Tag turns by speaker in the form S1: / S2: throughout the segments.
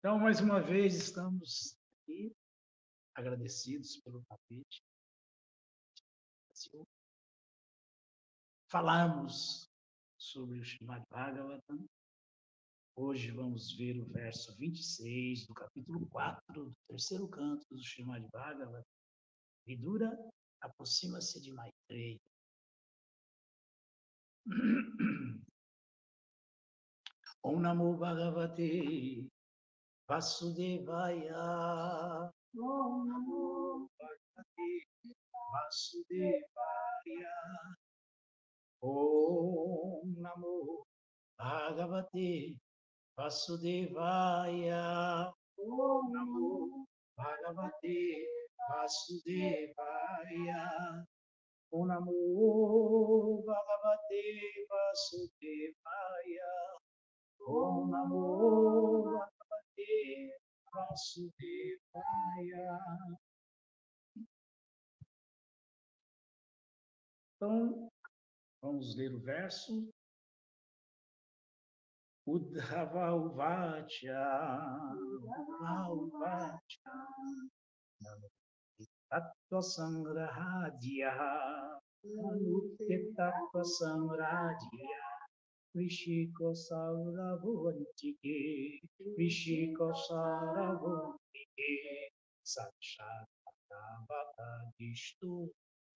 S1: Então, mais uma vez, estamos aqui agradecidos pelo tapete. Falamos sobre o Srimad Bhagavatam. Hoje vamos ver o verso 26 do capítulo 4 do terceiro canto do Srimad Bhagavatam. Vidura aproxima-se de Maitreya. Om Namo Bhagavate Vasudevaya. Om Namo Bhagavate Vasudevaya. Om Namo Bhagavate Vasudevaya. Om Namo Bhagavate Vasudevaya. Om Namo Bhagavate Vasudevaya. Om Namo Bhagavate Vasudevaya. Então, vamos ler o verso. Uddhava Uvacha, Tattva Sangrahadya, Tattva Sangrahadya, Rishiko Sauravantike, Rishiko Sauravantike, Sakshat Bhagavata Dishtu,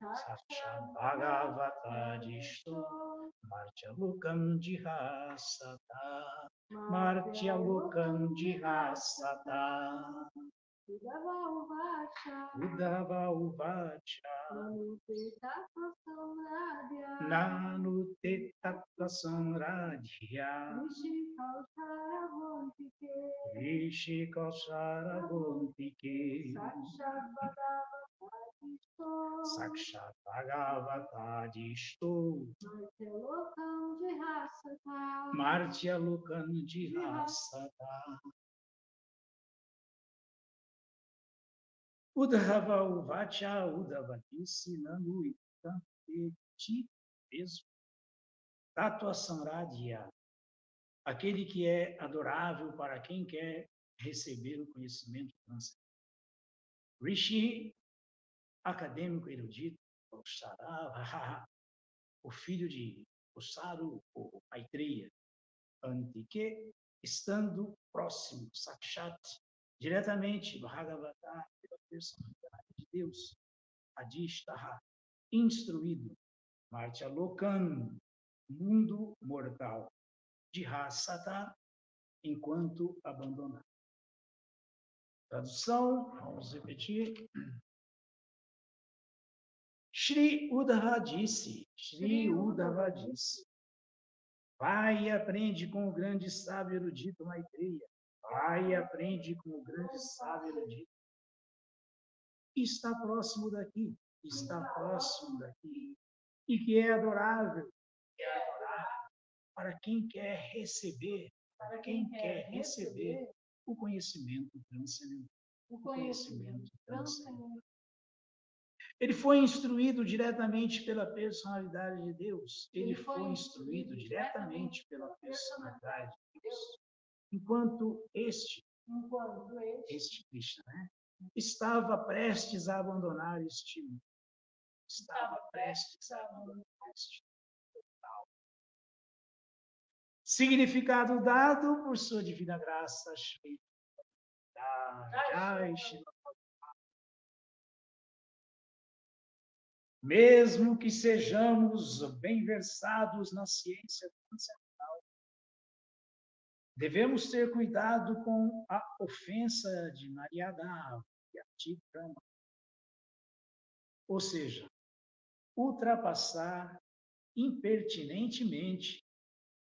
S1: Sakshat Bhagavata Dishtu, Martyalukam Jihasata, Martyalukam Jihasata. Uddhava Uvacha, Nanute Tattva Samradhya, Rishi Kausara Gontike, Sakshat Bhagavata Dishtu, Martyalukam Jihasata. Uddhava Uvacha, Uddhava disse, Nanu e ti mesmo, Tattva Samradhya, aquele que é adorável para quem quer receber o conhecimento transcendente. Rishi, acadêmico erudito, o filho de Usaru, ou Maitreya, Antike, estando próximo, Sakshat, diretamente, Bhagavata, pela personalidade de Deus, Adishtaha, instruído, Martya Lokan, mundo mortal, Jihasata, enquanto abandonado. Tradução, vamos repetir. Shri Uddhava disse, vai e aprende com o grande sábio erudito Maitreya, vai e aprende com o grande sábio erudito. Está próximo daqui, e que é adorável, para quem quer receber, o conhecimento transcendental. Ele foi instruído diretamente pela personalidade de Deus. Enquanto este Krishna, né, estava prestes a abandonar este mundo. Significado dado por sua divina graça. Mesmo que sejamos bem versados na ciência transcendental, devemos ter cuidado com a ofensa de Maryada e Atikrama. Ou seja, ultrapassar impertinentemente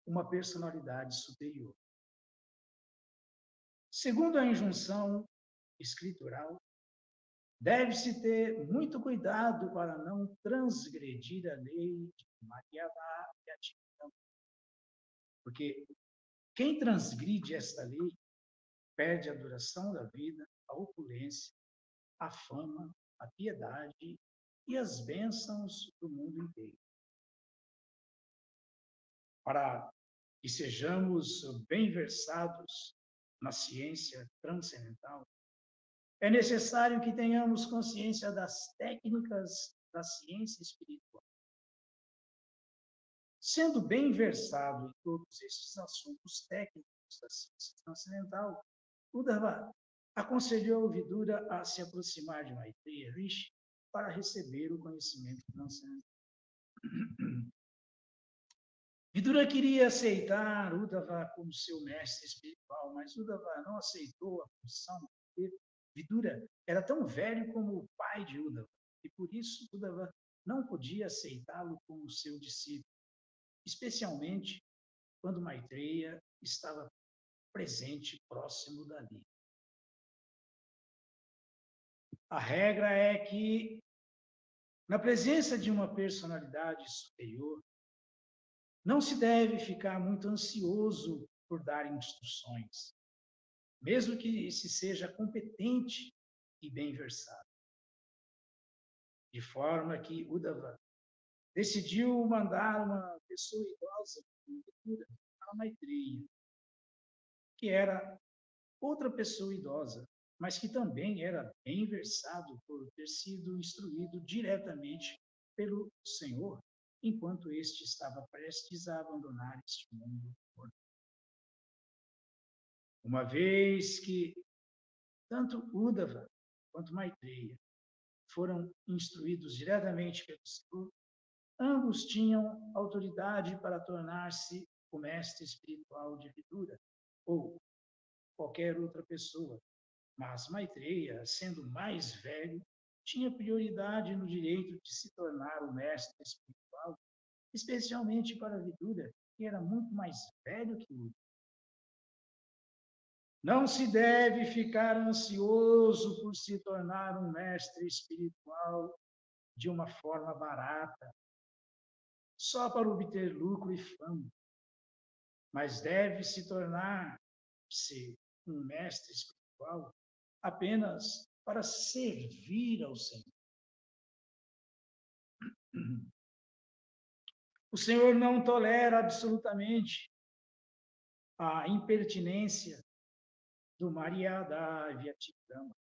S1: uma personalidade superior. Segundo a injunção escritural, deve-se ter muito cuidado para não transgredir a lei de Maryada e Atikrama. Porque quem transgride esta lei perde a duração da vida, a opulência, a fama, a piedade e as bênçãos do mundo inteiro. Para que sejamos bem versados na ciência transcendental, é necessário que tenhamos consciência das técnicas da ciência espiritual. Sendo bem versado em todos estes assuntos técnicos da ciência transcendental, Uddhava aconselhou Vidura a se aproximar de Maitreya Rishi para receber o conhecimento transcendental. Vidura queria aceitar Uddhava como seu mestre espiritual, mas Uddhava não aceitou a posição, porque Vidura era tão velho como o pai de Uddhava, e por isso Uddhava não podia aceitá-lo como seu discípulo, especialmente quando Maitreya estava presente próximo dali. A regra é que, na presença de uma personalidade superior, não se deve ficar muito ansioso por dar instruções, mesmo que se seja competente e bem versado. De forma que Uddhava decidiu mandar uma pessoa idosa para Maitreya, que era outra pessoa idosa, mas que também era bem versado por ter sido instruído diretamente pelo Senhor, enquanto este estava prestes a abandonar este mundo. Uma vez que tanto Uddhava quanto Maitreya foram instruídos diretamente pelo Senhor, ambos tinham autoridade para tornar-se o mestre espiritual de Vidura, ou qualquer outra pessoa. Mas Maitreya, sendo mais velho, tinha prioridade no direito de se tornar o mestre espiritual, especialmente para Vidura, que era muito mais velho que Uddhava. Não se deve ficar ansioso por se tornar um mestre espiritual de uma forma barata, só para obter lucro e fama, mas deve se tornar-se um mestre espiritual apenas para servir ao Senhor. O Senhor não tolera absolutamente a impertinência do Maryada Vyatitama.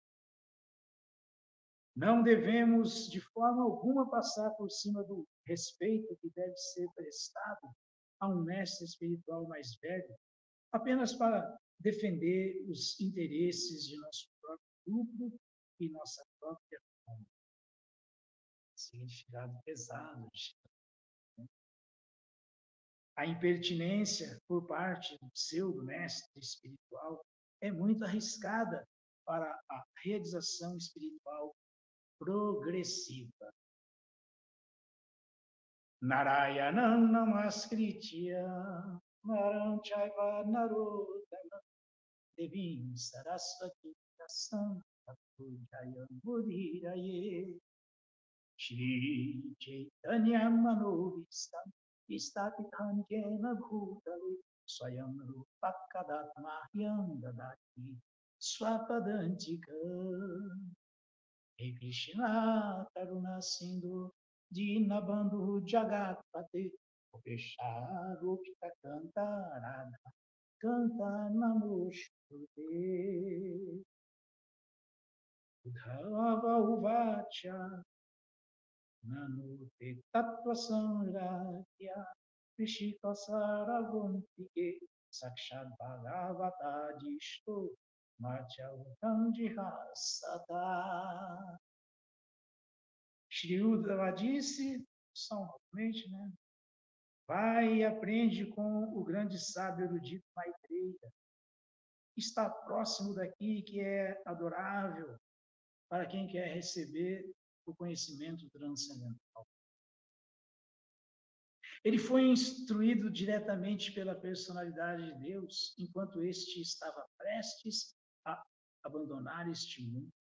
S1: Não devemos, de forma alguma, passar por cima do respeito que deve ser prestado a um mestre espiritual mais velho, apenas para defender os interesses de nosso próprio grupo e nossa própria fome. Significado pesado. A impertinência por parte do pseudo-mestre espiritual é muito arriscada para a realização espiritual progressiva. Narayanam namaskritya naram chaiva narottama devim saraswati tasam pujayam mudiraye Shri Chaitanya Manobhistam Istapitam Jena Bhutale Swayam Rupakadatmahyam Dadati Swapadantika He Krishna Karuna Sindhu Dinabandhu Jagatpate Upesharupita Kantarada Canta Namoshute Udhava Uvacha Nanu te tattva samradhya Rishika Saravuntike Sakshad Bhagavata Jishto Macha Utandihasata. Shri Uddhava disse, só novamente, né? Vai e aprende com o grande sábio erudito Maitreya. Está próximo daqui, que é adorável para quem quer receber o conhecimento transcendental. Ele foi instruído diretamente pela personalidade de Deus, enquanto este estava prestes a abandonar este mundo.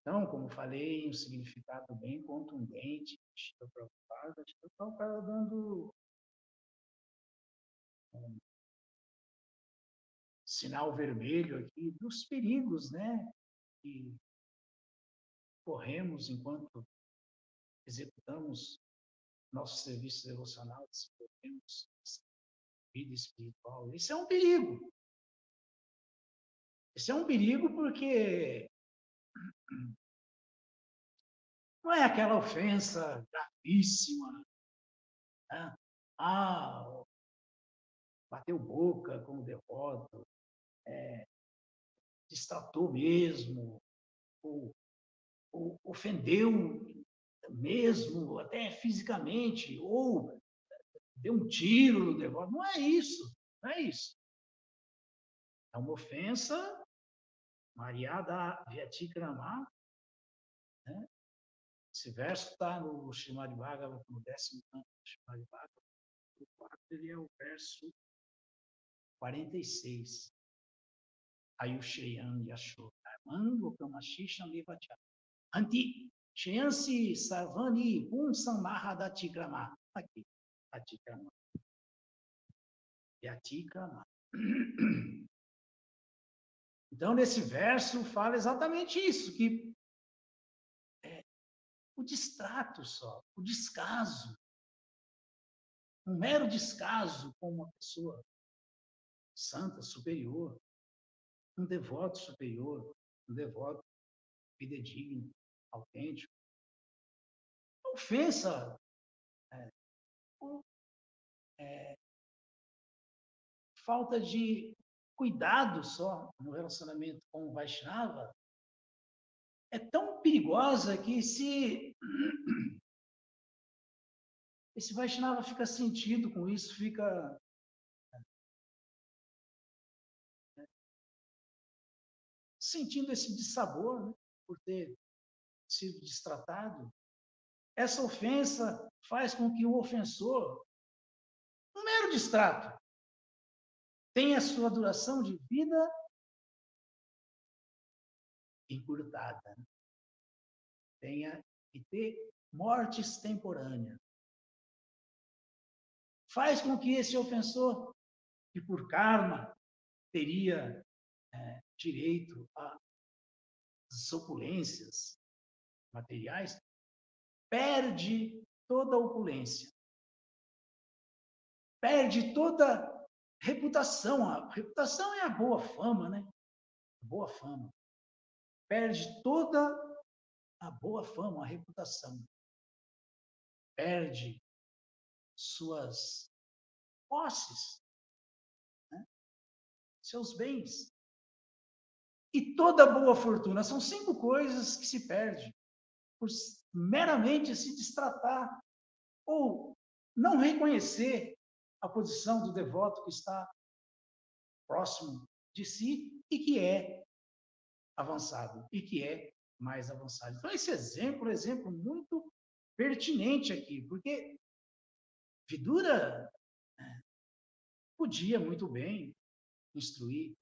S1: Então, como falei, um significado bem contundente, Shila Prabhupada dando um sinal vermelho aqui dos perigos, né, que corremos enquanto executamos nosso serviço devocional, desenvolvemos vida espiritual. Isso é um perigo. Isso é um perigo porque não é aquela ofensa gravíssima, né? Ah, bateu boca com o devoto, destratou mesmo, ou ofendeu mesmo, até fisicamente, ou deu um tiro no devoto. Não é isso, não é isso. É uma ofensa, Mariada Vyatikrama, né? Esse verso está no Srimad Bhagavatam, no 10º canto do Srimad Bhagavatam, o 4, ele é o verso 46. Ayushayam Yasho Dharman Lokamashisham Levacha Anti Shayansi Sarvani Pumsamaha Datikrama. Aqui, Datikrama. Vyatikrama. Então, nesse verso, fala exatamente isso, que o distrato só, o descaso, um mero descaso com uma pessoa santa, superior, um devoto superior, um devoto fidedigno, autêntico. Ofensa, falta de cuidado só no relacionamento com o Vaishnava, é tão perigosa que se esse Vaishnava fica sentido com isso, fica sentindo esse dissabor, né, por ter sido destratado. Essa ofensa faz com que o ofensor, um mero distrato, tenha a sua duração de vida encurtada, né? Tenha que ter mortes temporâneas. Faz com que esse ofensor, que por karma teria direito às opulências materiais, perde toda a opulência, perde toda a reputação. A reputação é a boa fama, né? A boa fama. Perde toda a boa fama, a reputação. Perde suas posses, né? Seus bens. E toda boa fortuna. São 5 coisas que se perde por meramente se destratar ou não reconhecer a posição do devoto que está próximo de si e que é avançado, e que é mais avançado. Então, esse exemplo é um exemplo muito pertinente aqui, porque Vidura podia muito bem instruir,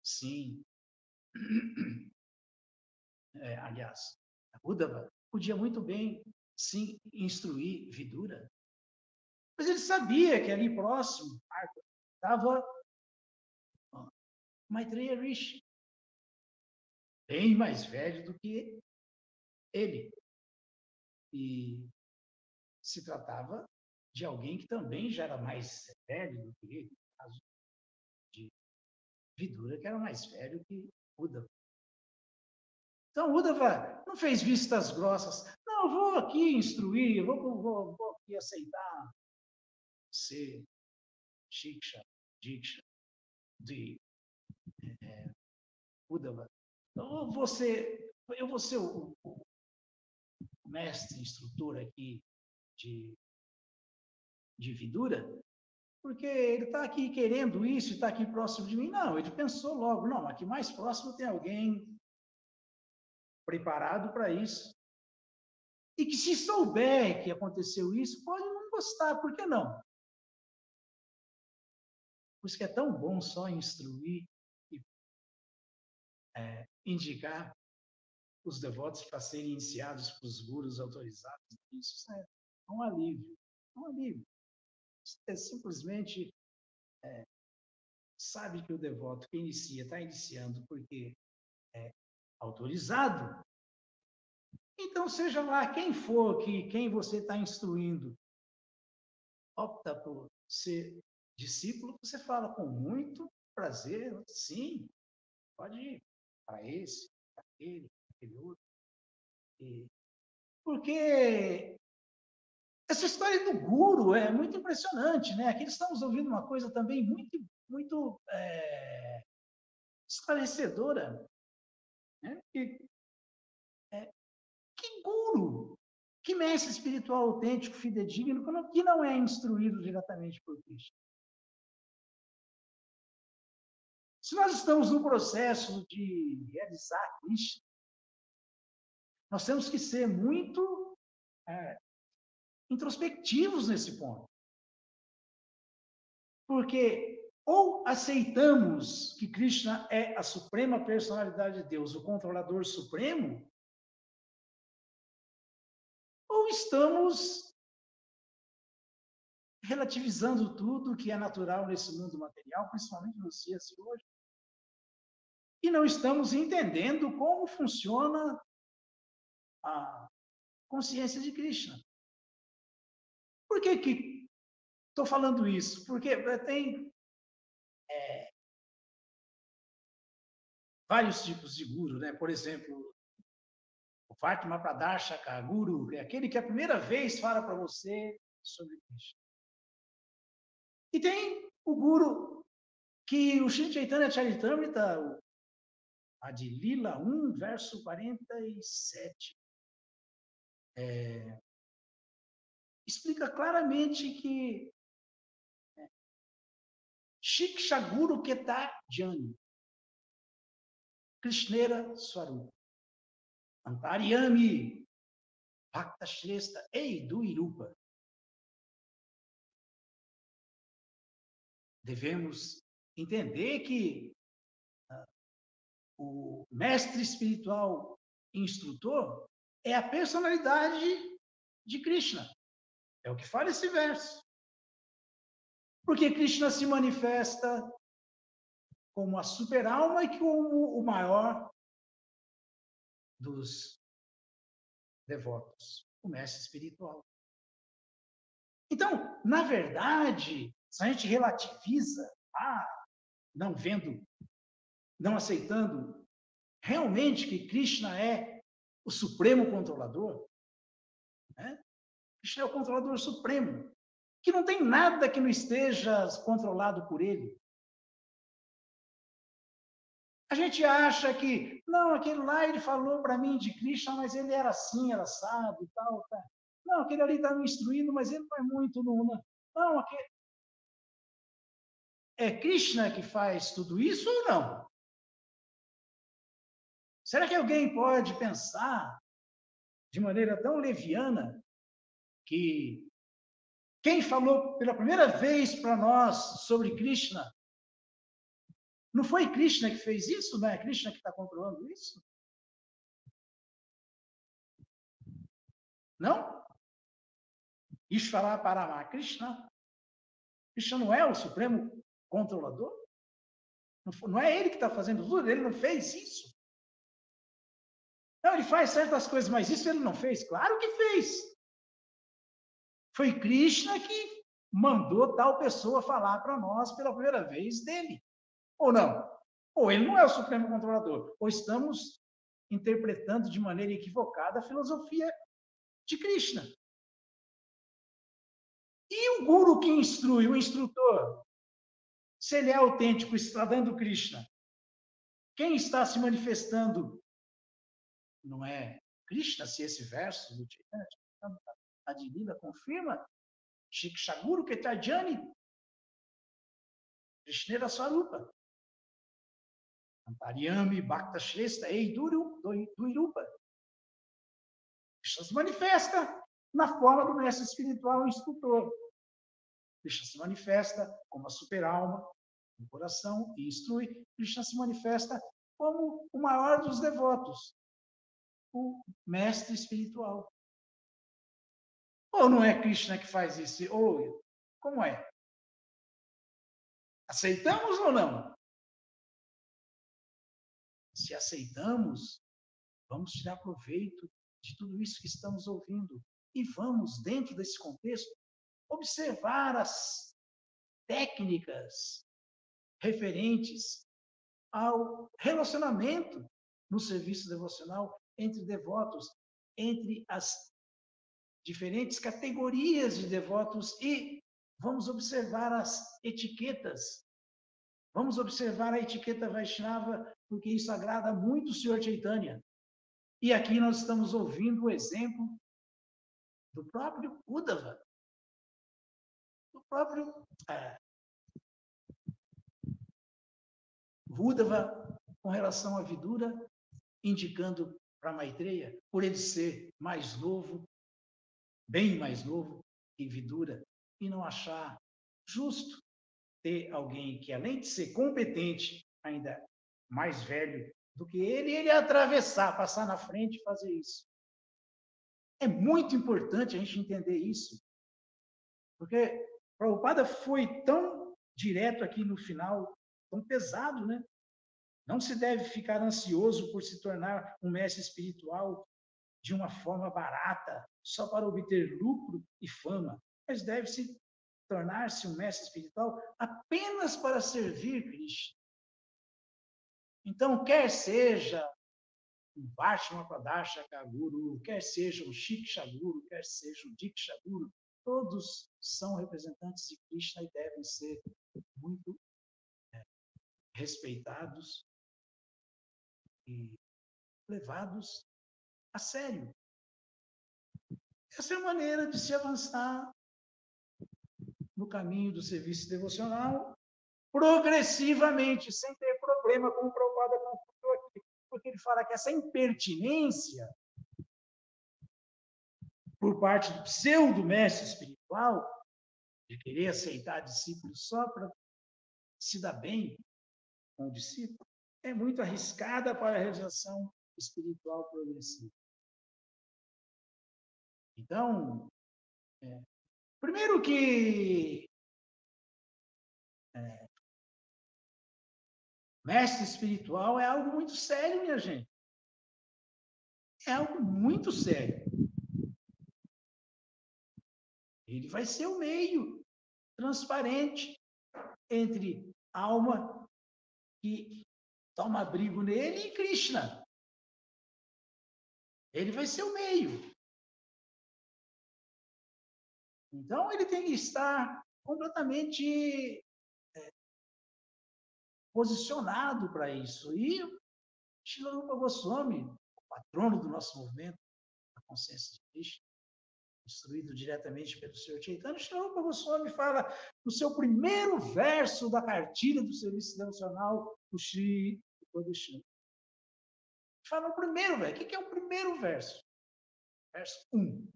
S1: sim. Aliás, Uddhava podia muito bem, sim, instruir Vidura. Mas ele sabia que ali próximo estava Maitreya Rishi, bem mais velho do que ele. E se tratava de alguém que também já era mais velho do que ele, no caso de Vidura, que era mais velho que Uddhava. Então, Uddhava não fez vistas grossas. Não, eu vou aqui instruir, eu vou aqui aceitar ser Diksha de Uddhava. Então, eu vou ser o mestre, instrutor aqui de Vidura, porque ele está aqui querendo isso e está aqui próximo de mim. Não, ele pensou logo, não, aqui mais próximo tem alguém preparado para isso. E que se souber que aconteceu isso, pode não gostar, por que não? Por isso que é tão bom só instruir e indicar os devotos para serem iniciados por os gurus autorizados. Isso é um alívio, um alívio. É simplesmente sabe que o devoto que inicia está iniciando porque é autorizado. Então, seja lá quem for, quem você está instruindo, opta por ser discípulo, você fala com muito prazer, sim, pode ir para esse, para aquele outro. Porque essa história do guru é muito impressionante, né? Aqui estamos ouvindo uma coisa também muito esclarecedora, né? Que guru, que mestre espiritual autêntico, fidedigno, que não é instruído diretamente por Cristo? Se nós estamos no processo de realizar Cristo, nós temos que ser muito introspectivos nesse ponto. Porque ou aceitamos que Krishna é a suprema personalidade de Deus, o controlador supremo, ou estamos relativizando tudo que é natural nesse mundo material, principalmente nos dias de hoje, e não estamos entendendo como funciona a consciência de Krishna. Por que estou falando isso? Porque tem vários tipos de guru, né? Por exemplo, o Fatma Pradarshaka Guru, é aquele que a primeira vez fala para você sobre Krishna. E tem o guru que o Sri Chaitanya Charitamrita, a de Lila 1, verso 47, explica claramente que Shiksha Guru Keta Jani, Krishnera Swarupa, Antaryami, Bhakta Shrestha Eidu Irupa. Devemos entender que o mestre espiritual instrutor é a personalidade de Krishna. É o que fala esse verso. Porque Krishna se manifesta como a super-alma e como o maior dos devotos, o mestre espiritual. Então, na verdade, se a gente relativiza, não vendo, não aceitando realmente que Krishna é o supremo controlador, né? Krishna é o controlador supremo, que não tem nada que não esteja controlado por ele. A gente acha que, não, aquele lá ele falou para mim de Krishna, mas ele era assim, era sábio e tal, tá. Não, aquele ali está me instruindo, mas ele não é muito não, aquele... É Krishna que faz tudo isso ou não? Será que alguém pode pensar de maneira tão leviana que quem falou pela primeira vez para nós sobre Krishna não foi Krishna que fez isso? Não é Krishna que está controlando isso? Não? Ishvara Parama Krishna. Krishna não é o supremo controlador? Não é ele que está fazendo tudo? Ele não fez isso? Não, ele faz certas coisas, mas isso ele não fez? Claro que fez. Foi Krishna que mandou tal pessoa falar para nós pela primeira vez dele. Ou não? Ou ele não é o supremo controlador, ou estamos interpretando de maneira equivocada a filosofia de Krishna. E o guru que instrui, o instrutor, se ele é autêntico, está dando Krishna, quem está se manifestando não é Krishna, se esse verso do Chaitanya Adilila confirma, Shikshaguru Ketajani, Krishnera Swarupa, Antaryami Bhakta Shrestha Eidu Irupa. Krishna se manifesta na forma do mestre espiritual instrutor. Krishna se manifesta como a super-alma no coração e instrui. Krishna se manifesta como o maior dos devotos, o mestre espiritual. Ou não é Krishna que faz isso? Ou como é? Aceitamos ou não? Se aceitamos, vamos tirar proveito de tudo isso que estamos ouvindo. E vamos, dentro desse contexto, observar as técnicas referentes ao relacionamento no serviço devocional entre devotos, entre as diferentes categorias de devotos, e vamos observar as etiquetas. Vamos observar a etiqueta Vaishnava, porque isso agrada muito o Senhor Chaitanya. E aqui nós estamos ouvindo o exemplo do próprio Uddhava, do próprio Uddhava com relação à Vidura, indicando para Maitreya, por ele ser mais novo, bem mais novo que Vidura, e não achar justo ter alguém que, além de ser competente, ainda mais velho do que ele atravessar, passar na frente e fazer isso. É muito importante a gente entender isso, porque Prabhupada foi tão direto aqui no final, tão pesado, né? Não se deve ficar ansioso por se tornar um mestre espiritual de uma forma barata, só para obter lucro e fama, mas deve-se tornar-se um mestre espiritual apenas para servir Krishna. Então, quer seja um Vaishnava Pradashaka Guru, quer seja um Shiksha Guru, quer seja um Diksha Guru, todos são representantes de Krishna e devem ser muito respeitados e levados a sério. Essa é a maneira de se avançar no caminho do serviço devocional progressivamente, sem ter problema, como o Prabhupada constatou aqui, porque ele fala que essa impertinência por parte do pseudo-mestre espiritual, de querer aceitar discípulos só para se dar bem com o discípulo, é muito arriscada para a realização espiritual progressiva. Então, primeiro que mestre espiritual é algo muito sério, minha gente. É algo muito sério. Ele vai ser o meio transparente entre a alma que toma abrigo nele e Krishna. Ele vai ser o meio. Então, ele tem que estar completamente posicionado para isso. E Srila Rupa Goswami, o patrono do nosso movimento, a consciência de Krishna, instruído diretamente pelo Senhor Chaitanya, Srila Rupa Goswami fala no seu primeiro verso da cartilha do serviço devocional do Sri Upadishana. Fala o primeiro, velho. O que é o primeiro verso? Verso 1.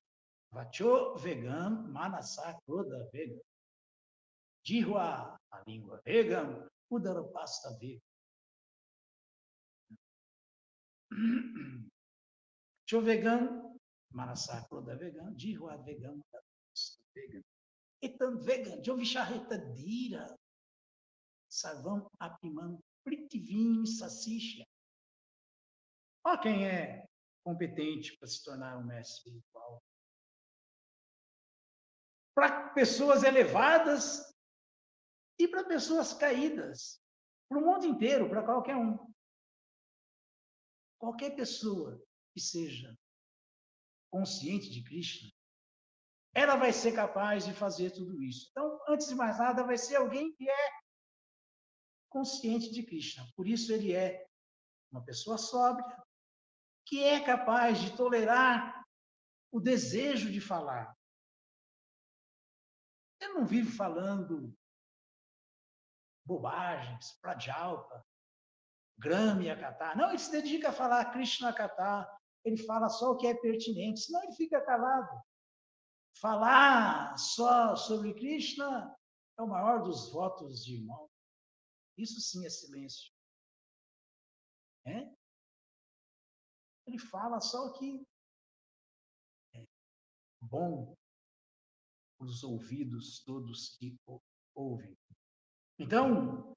S1: Vacho vegam manasa kroda vegam. Jihva, a língua vegam, udarapasta vegam. Vacho vegam manasa kroda vegam. Jihva vegam, udarapasta vegam. Etan vegam, jovishareta dira. Sarvam apiman pritivim sasishya. Olha quem é competente para se tornar um mestre espiritual. Para pessoas elevadas e para pessoas caídas. Para o mundo inteiro, para qualquer um. Qualquer pessoa que seja consciente de Krishna, ela vai ser capaz de fazer tudo isso. Então, antes de mais nada, vai ser alguém que é consciente de Krishna. Por isso, ele é uma pessoa sóbria, que é capaz de tolerar o desejo de falar. Ele não vive falando bobagens, prajalpa, Gramya Katha. Não, ele se dedica a falar Krishna Katha. Ele fala só o que é pertinente, senão ele fica calado. Falar só sobre Krishna é o maior dos votos de irmão. Isso sim é silêncio. É? Ele fala só o que é bom para os ouvidos todos que ouvem. Então,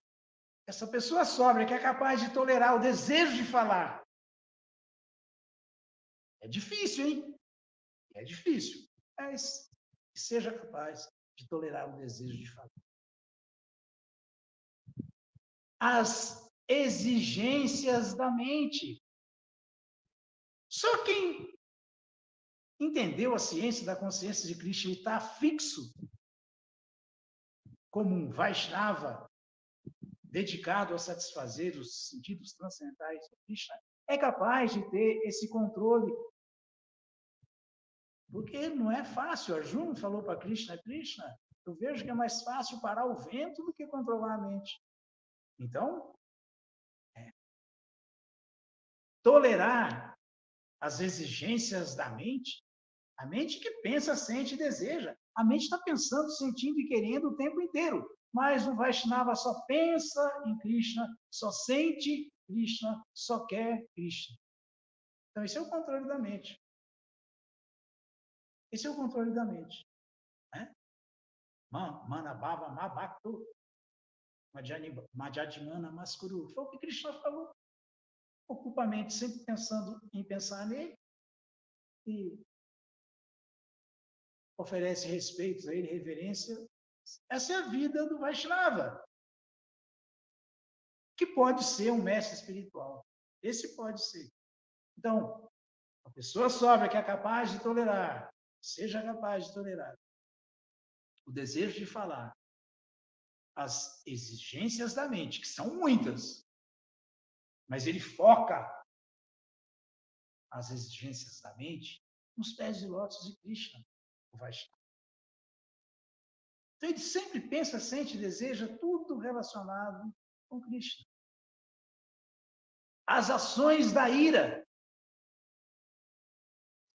S1: essa pessoa sóbria que é capaz de tolerar o desejo de falar. É difícil, hein? É difícil. Mas que seja capaz de tolerar o desejo de falar. as exigências da mente. Só quem entendeu a ciência da consciência de Krishna e está fixo como um Vaishnava dedicado a satisfazer os sentidos transcendentais de Krishna, é capaz de ter esse controle. Porque não é fácil. Arjuna falou para Krishna, Krishna, eu vejo que é mais fácil parar o vento do que controlar a mente. Então, tolerar as exigências da mente, a mente que pensa, sente e deseja. A mente está pensando, sentindo e querendo o tempo inteiro. Mas o Vaishnava só pensa em Krishna, só sente Krishna, só quer Krishna. Então, esse é o controle da mente. Esse é o controle da mente. Né? Manabhava Mabhaktu Majadimana Maskuru. Foi o que Krishna falou. Ocupa a mente sempre pensando em pensar nele e oferece respeito a ele, reverência. Essa é a vida do Vaishnava, que pode ser um mestre espiritual. Esse pode ser. Então, a pessoa sóbria que é capaz de tolerar, seja capaz de tolerar o desejo de falar, as exigências da mente, que são muitas, mas ele foca as exigências da mente nos pés de lótus de Krishna, o Vaishnava. Então, ele sempre pensa, sente e deseja tudo relacionado com Krishna. As ações da ira.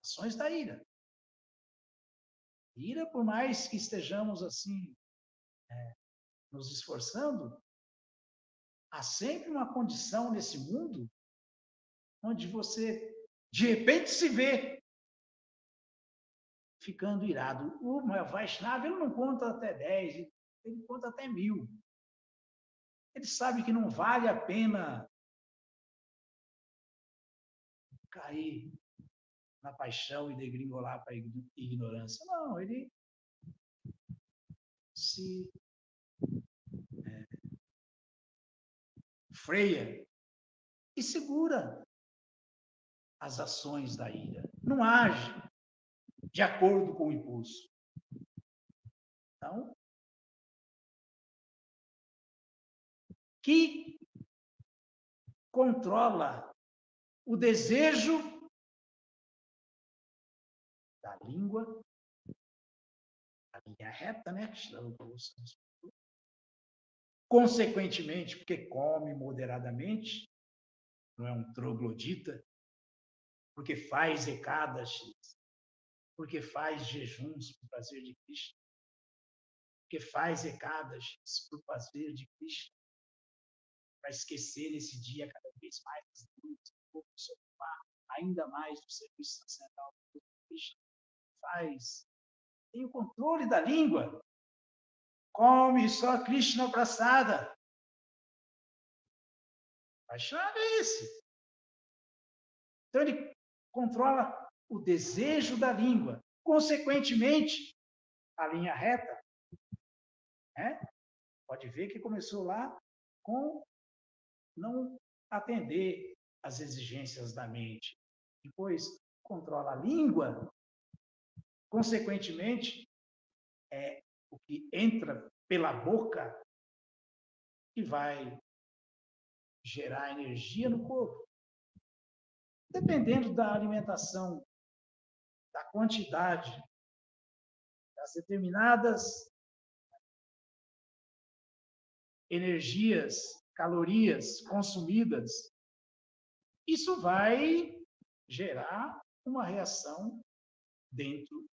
S1: Ações da ira. Ira, por mais que estejamos assim, nos esforçando, há sempre uma condição nesse mundo onde você, de repente, se vê ficando irado. O Vaishnava, ele não conta até 10, ele conta até 1000. Ele sabe que não vale a pena cair na paixão e degringolar para a ignorância. Não, ele se freia e segura as ações da ira. Não age de acordo com o impulso. Então, que controla o desejo da língua, a linha reta, né? Consequentemente, porque come moderadamente, não é um troglodita, porque faz ekadashis, porque faz jejuns por prazer de Krishna, porque faz ekadashis por prazer de Krishna, para esquecer esse dia cada vez mais as luzes, se ocupar ainda mais do serviço transcendental de Krishna. Faz, tem o controle da língua, come só Krishna Prasada. Vaishnava é esse. Então ele controla o desejo da língua, consequentemente, a linha reta, né? Pode ver que começou lá com não atender às exigências da mente. Depois, controla a língua, consequentemente, é o que entra pela boca que vai gerar energia no corpo. Dependendo da alimentação, da quantidade, das determinadas energias, calorias consumidas, isso vai gerar uma reação dentro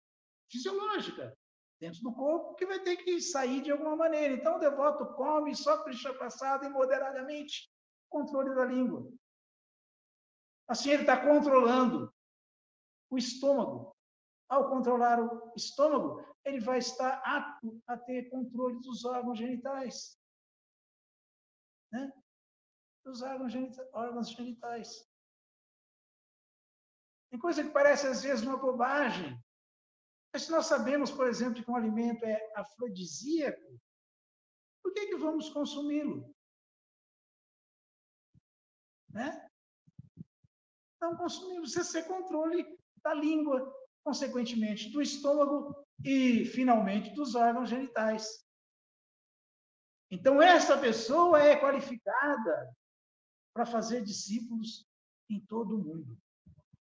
S1: fisiológica, dentro do corpo, que vai ter que sair de alguma maneira. Então, o devoto come só Krishna Prasada e moderadamente, controle da língua. Assim, ele está controlando o estômago. Ao controlar o estômago, ele vai estar apto a ter controle dos órgãos genitais. Né? Dos órgãos genitais. Tem coisa que parece, às vezes, uma bobagem. Mas se nós sabemos, por exemplo, que um alimento é afrodisíaco, por que vamos consumi-lo? né? Então, consumimos, você ter controle da língua, consequentemente do estômago e, finalmente, dos órgãos genitais. Então, essa pessoa é qualificada para fazer discípulos em todo o mundo,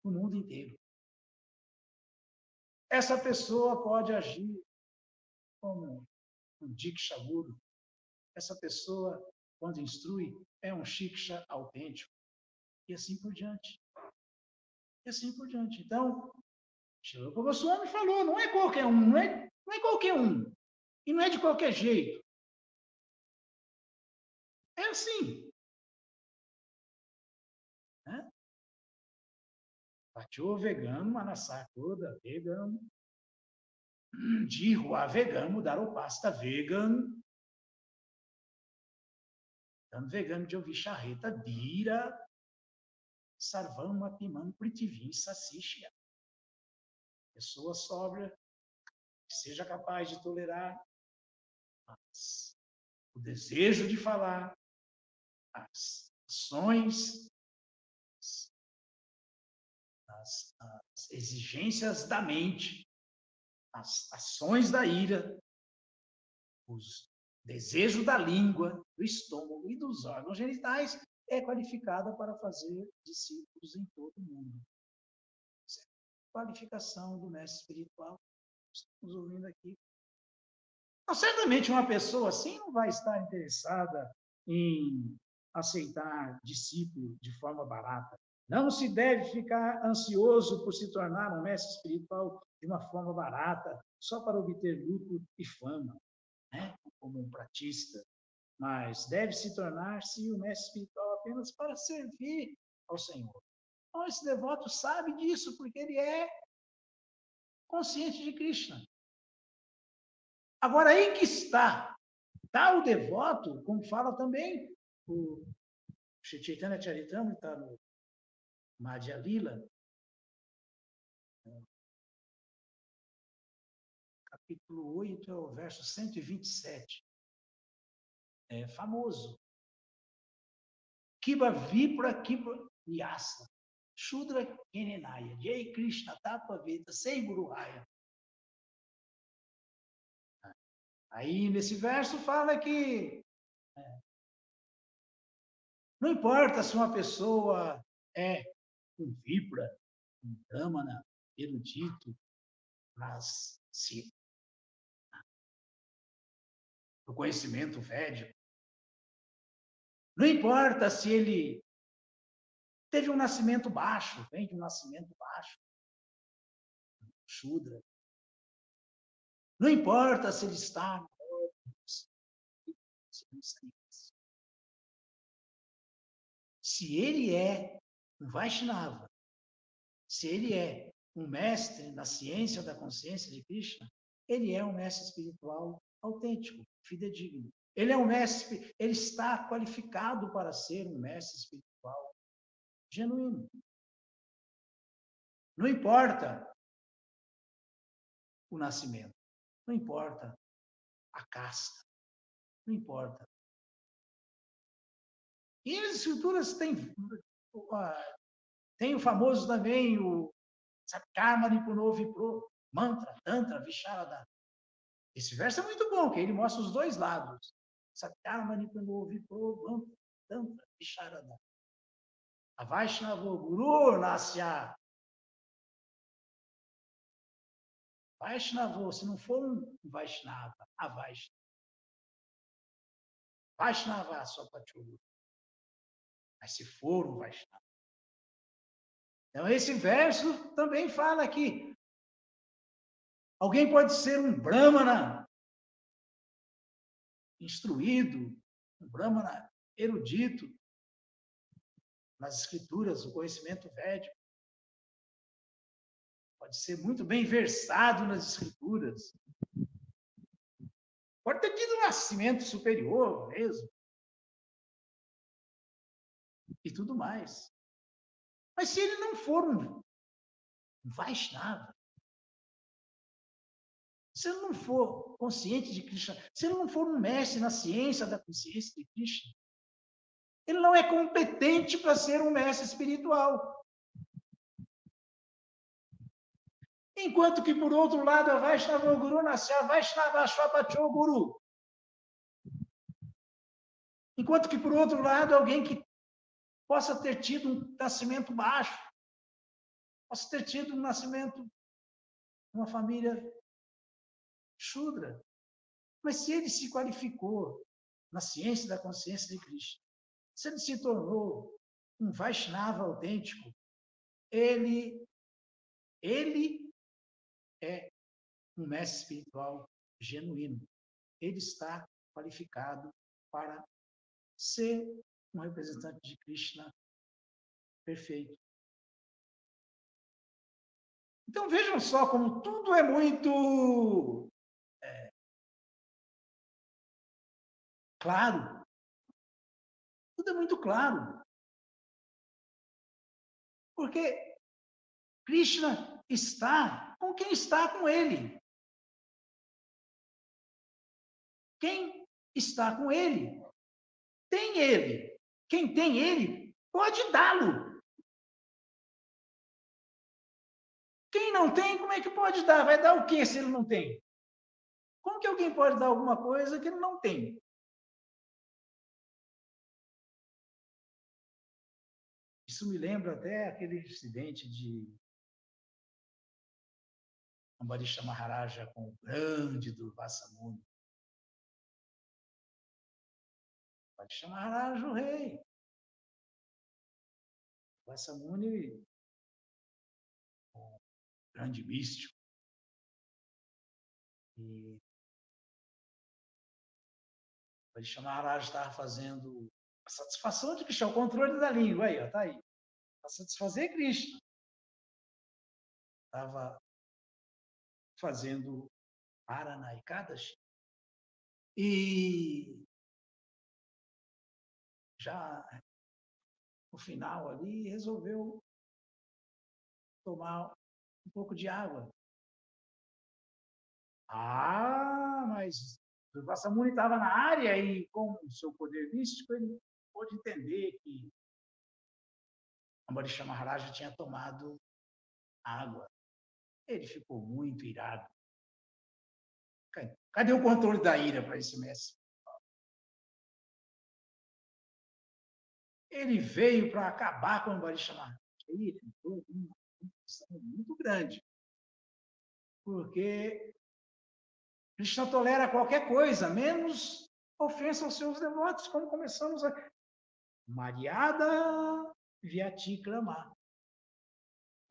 S1: no mundo inteiro. Essa pessoa pode agir como um diksha guru. Essa pessoa, quando instrui, é um shiksha autêntico. E assim por diante. E assim por diante. Então, Srila Goswami falou, não é qualquer um, não é qualquer um. E não é de qualquer jeito. É assim. Né? Pacho vegano, manasakoda vegano, Jihwa vegano, daropasta vegano, então vegano de ouvir charreta, dira, sarvam apimam pritivim sasishya. Pessoa sóbria, que seja capaz de tolerar o desejo de falar, as ações, as exigências da mente, as ações da ira, os desejos da língua, do estômago e dos órgãos genitais, é qualificada para fazer discípulos em todo o mundo. Essa é a qualificação do mestre espiritual. Estamos ouvindo aqui. Então, certamente uma pessoa assim não vai estar interessada em aceitar discípulo de forma barata. Não se deve ficar ansioso por se tornar um mestre espiritual de uma forma barata, só para obter lucro e fama, né? Como um pratista. Mas deve se tornar-se um mestre espiritual apenas para servir ao Senhor. Então, esse devoto sabe disso, porque ele é consciente de Krishna. Agora, aí que está o devoto, como fala também o Chaitanya Charitamrita, está no Madhya Lila, capítulo 8, é o verso 127. É famoso. Kiba Vipra Kiba Vyasa, Shudra Kenenaya, Jai Krishna Tapa Veda, Sei Guru Raya. Aí, nesse verso, fala que não importa se uma pessoa é um Vipra, um Brahmana, erudito, mas se o conhecimento védico, não importa se ele teve um nascimento baixo, vem de um nascimento baixo, Shudra. Não importa se ele está se ele é um Vaishnava, se ele é um mestre na ciência da consciência de Krishna, ele é um mestre espiritual autêntico, fidedigno. Ele é um mestre, ele está qualificado para ser um mestre espiritual genuíno. Não importa o nascimento, não importa a casta, não importa. E as escrituras tem o famoso também, o Satkarma Nipuno Vipro, mantra, tantra, Visharada. Esse verso é muito bom, que ele mostra os dois lados. Satkarma Nipuno Vipro, mantra, tantra, Visharada. A Vaishnava Guru Nasya. Vaishnava, se não for um Vaishnava, a Vaishnava. Vaishnava só para te ouvir. Mas se for um Vaishnava. Então, esse verso também fala que alguém pode ser um Brahmana instruído, um Brahmana erudito nas escrituras, o conhecimento védico. Pode ser muito bem versado nas escrituras. Pode ter tido um nascimento superior mesmo. E tudo mais. Mas se ele não for um Vaishnava, se ele não for consciente de Krishna, se ele não for um mestre na ciência da consciência de Krishna, Ele não é competente para ser um mestre espiritual. Enquanto que, por outro lado, a Vaishnava Guru Nasya Vaishnava Shvapacho Guru. Enquanto que, por outro lado, alguém que possa ter tido um nascimento baixo, possa ter tido um nascimento numa família Shudra. Mas se ele se qualificou na ciência da consciência de Krishna, se ele se tornou um Vaishnava autêntico, ele é um mestre espiritual genuíno. Ele está qualificado para ser um representante de Krishna perfeito. Então vejam só como tudo é muito claro. Tudo é muito claro. Porque Krishna está com quem está com ele. Quem está com ele tem ele. Quem tem ele pode dá-lo. Quem não tem, como é que pode dar? Vai dar o quê se ele não tem? Como que alguém pode dar alguma coisa que ele não tem? Isso me lembra até aquele incidente de Ambarisha Maharaja com o grande Durvasa Muni. Ambarisha Maharaja, o rei. Durvasa Muni, o grande místico. E Ambarisha Maharaja estava fazendo a satisfação de Krishna, o controle da língua. Aí, ó, tá aí. Para satisfazer Krishna. Estava fazendo Paranaikadashi. E já no final ali resolveu tomar um pouco de água. Mas o Vassamuni estava na área e com o seu poder místico ele pôde entender que Ambarisha Maharaja tinha tomado água. Ele ficou muito irado. Cadê o controle da ira para esse mestre? Ele veio para acabar com Ambarisha Maharaja. Ele entrou numa confusão muito grande. Porque Krishna tolera qualquer coisa, menos ofensa aos seus devotos, como começamos a... Mariada Vyatikrama.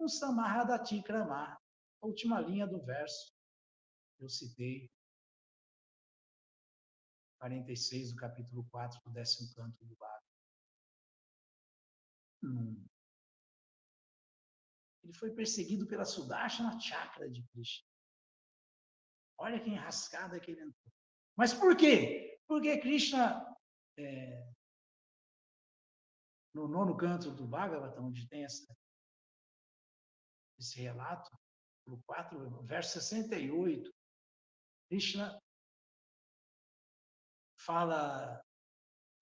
S1: Um Samarradatikrama. A última linha do verso. Eu citei 46 do capítulo 4 do 10º canto do Bhagavad. Ele foi perseguido pela Sudarshana Chakra de Krishna. Olha que enrascada que ele entrou. Mas por quê? Porque Krishna, no 9º canto do Bhagavatam, onde tem esse relato, no 4, verso 68, Krishna fala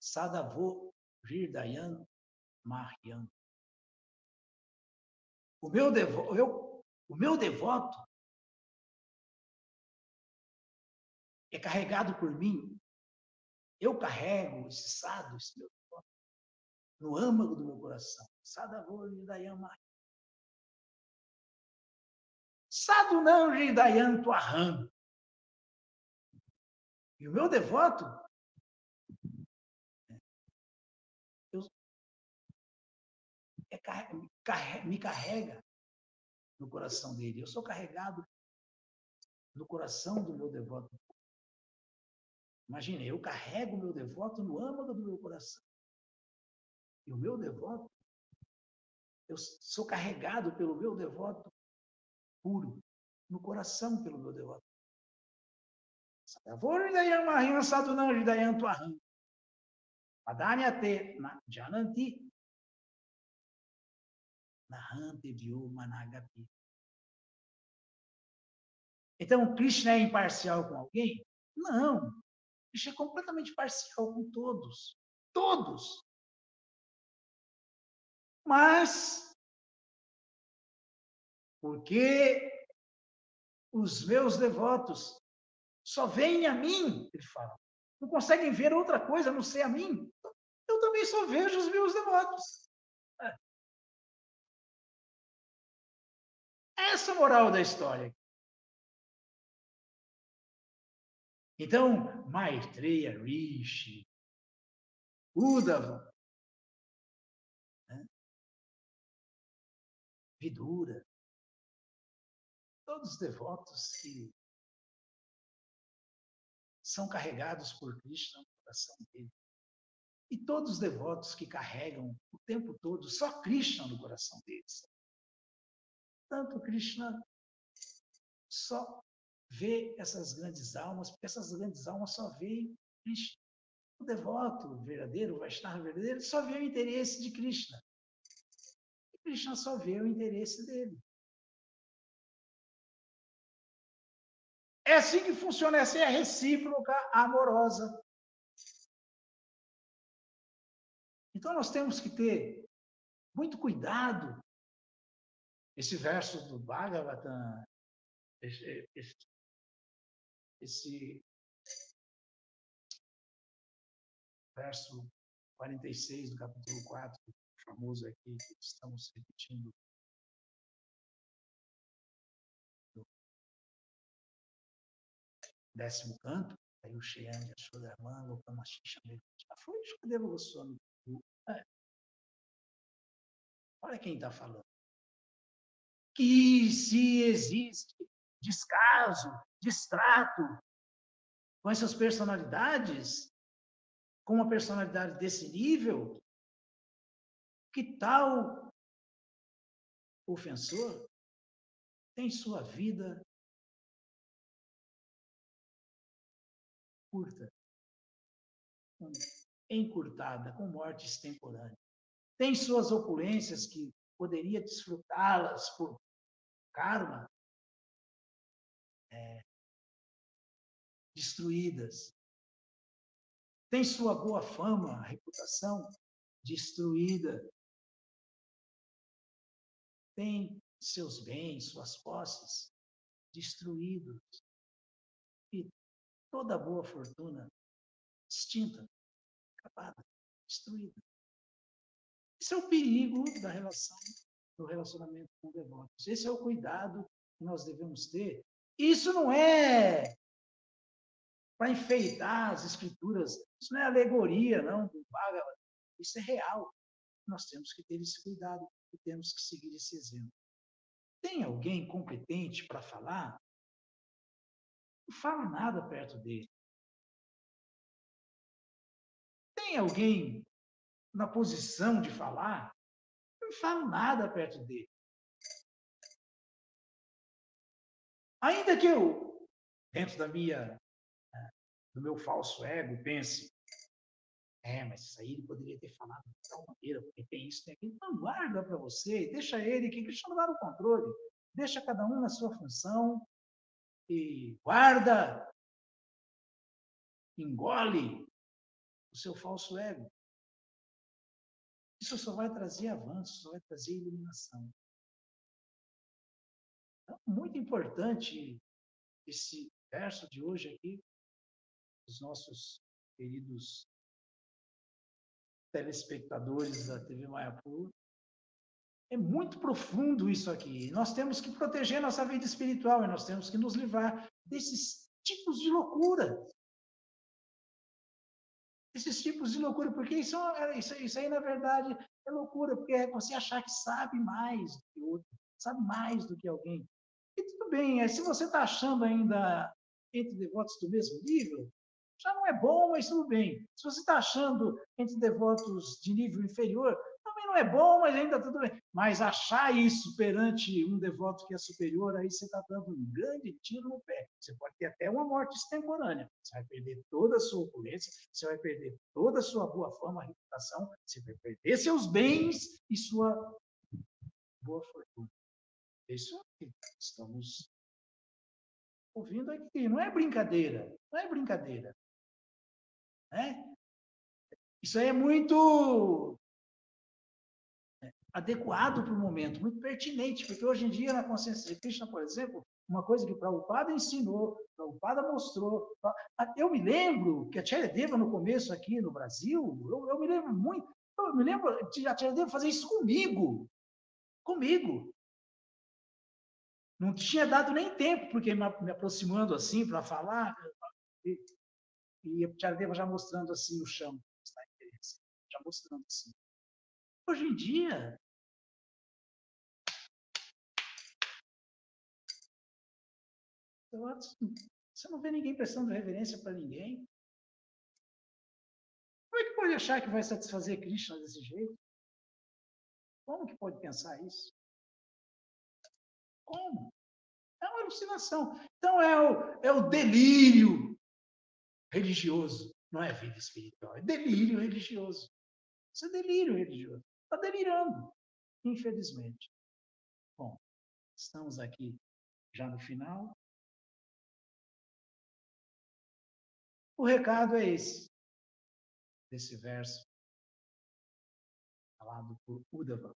S1: Sadhavo Hridayan Mahyam. O meu devoto é carregado por mim. Eu carrego esse sadhu, esse meu devoto, no âmago do meu coração. Sadhavo Hridayan Mahyam. Sadhu não Hridayan Twaham. E o meu devoto me carrega no coração dele. Eu sou carregado no coração do meu devoto. Imagine, eu carrego o meu devoto no âmago do meu coração. E o meu devoto, eu sou carregado pelo meu devoto puro, no coração pelo meu devoto. Adanyate jananti nahante vyumanagapi. Então, Krishna é imparcial com alguém? Não. Krishna é completamente parcial com todos. Todos. Mas, porque os meus devotos só veem a mim, ele fala, não conseguem ver outra coisa a não ser a mim, eu também só vejo os meus devotos. Essa é a moral da história. Então, Maitreya, Rishi, Uddhava, né? Vidura, todos os devotos que são carregados por Krishna no coração dele. E todos os devotos que carregam o tempo todo só Krishna no coração deles. Tanto Krishna só vê essas grandes almas, porque essas grandes almas só veem Krishna. O devoto verdadeiro, o Vaishnava verdadeiro, só vê o interesse de Krishna. E Krishna só vê o interesse dele. É assim que funciona, essa é a recíproca amorosa. Então nós temos que ter muito cuidado. Esse verso do Bhagavatam, esse verso 46 do capítulo 4, famoso aqui, que estamos repetindo no 10º canto, aí o Sheyanga, Shodharman, Lokamachicha, foi o Shukadeva Goswami. Olha quem está falando. Que se existe descaso, distrato com essas personalidades, com uma personalidade desse nível, que tal ofensor tem sua vida curta, encurtada, com morte extemporânea. Tem suas opulências que poderia desfrutá-las por karma, destruídas. Tem sua boa fama, reputação, destruída. Tem seus bens, suas posses, destruídos. E toda boa fortuna extinta, acabada, destruída. Esse é o perigo da relação, do relacionamento com devotos. Esse é o cuidado que nós devemos ter. Isso não é para enfeitar as escrituras, isso não é alegoria, não, do Bhagavad. Isso é real. Nós temos que ter esse cuidado e temos que seguir esse exemplo. Tem alguém competente para falar? Não fala nada perto dele. Tem alguém na posição de falar? Não fala nada perto dele. Ainda que eu, dentro do meu falso ego, pense, mas isso aí ele poderia ter falado de tal maneira, porque tem isso, tem aquilo. Então, guarda para você, deixa ele, que Cristo não dá no controle. Deixa cada um na sua função e guarda, engole o seu falso ego. Isso só vai trazer avanço, só vai trazer iluminação. Então, muito importante esse verso de hoje aqui, os nossos queridos telespectadores da TV Mayapur. É muito profundo isso aqui. Nós temos que proteger nossa vida espiritual e nós temos que nos livrar desses tipos de loucura. Esses tipos de loucura, porque isso aí, na verdade, é loucura, porque é você achar que sabe mais do que o outro, sabe mais do que alguém. E tudo bem, se você está achando ainda entre devotos do mesmo nível, já não é bom, mas tudo bem. Se você está achando entre devotos de nível inferior, também não é bom, mas ainda tudo bem. Mas achar isso perante um devoto que é superior, aí você está dando um grande tiro no pé. Você pode ter até uma morte extemporânea. Você vai perder toda a sua opulência, você vai perder toda a sua boa fama, reputação, você vai perder seus bens e sua boa fortuna. Isso que estamos ouvindo aqui. Não é brincadeira. Não é brincadeira. Né? Isso aí é muito adequado para o momento, muito pertinente, porque hoje em dia, na consciência de Krishna, por exemplo, uma coisa que Prabhupada ensinou, Prabhupada mostrou. Eu me lembro que a Acharya Deva, no começo aqui no Brasil, eu me lembro muito, eu me lembro de a Acharya Deva fazer isso comigo. Não tinha dado nem tempo, porque me aproximando assim para falar, e a Acharya Deva já mostrando assim o chão, já mostrando assim. Hoje em dia, você não vê ninguém prestando reverência para ninguém. Como é que pode achar que vai satisfazer Krishna desse jeito? Como que pode pensar isso? Como? É uma alucinação. Então é o delírio religioso. Não é vida espiritual, é delírio religioso. Isso é delírio religioso. Está delirando, infelizmente. Bom, estamos aqui já no final. O recado é esse, desse verso falado por Uddhava.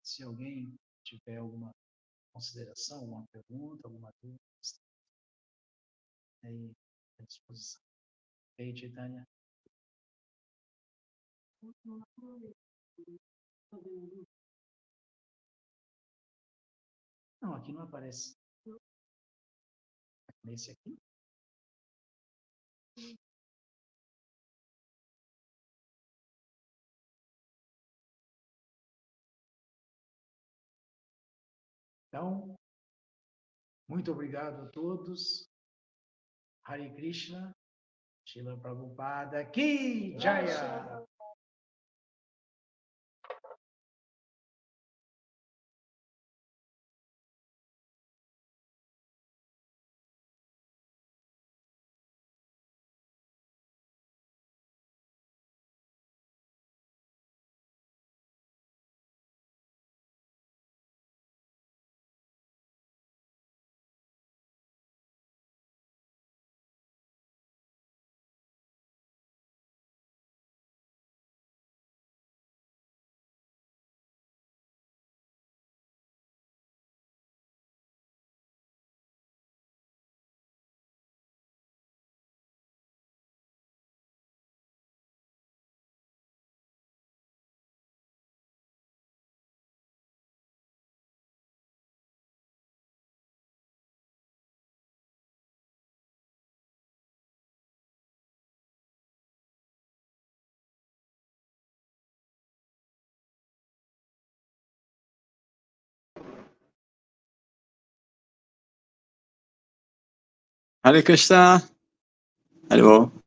S1: Se alguém tiver alguma consideração, alguma pergunta, alguma dúvida, está aí à disposição. E aí, Chaitanya? Não, aqui não aparece. Nesse aqui? Então, muito obrigado a todos. Hare Krishna, Srila Prabhupada Ki Jaya.
S2: Hare Krishna. Hare Bol.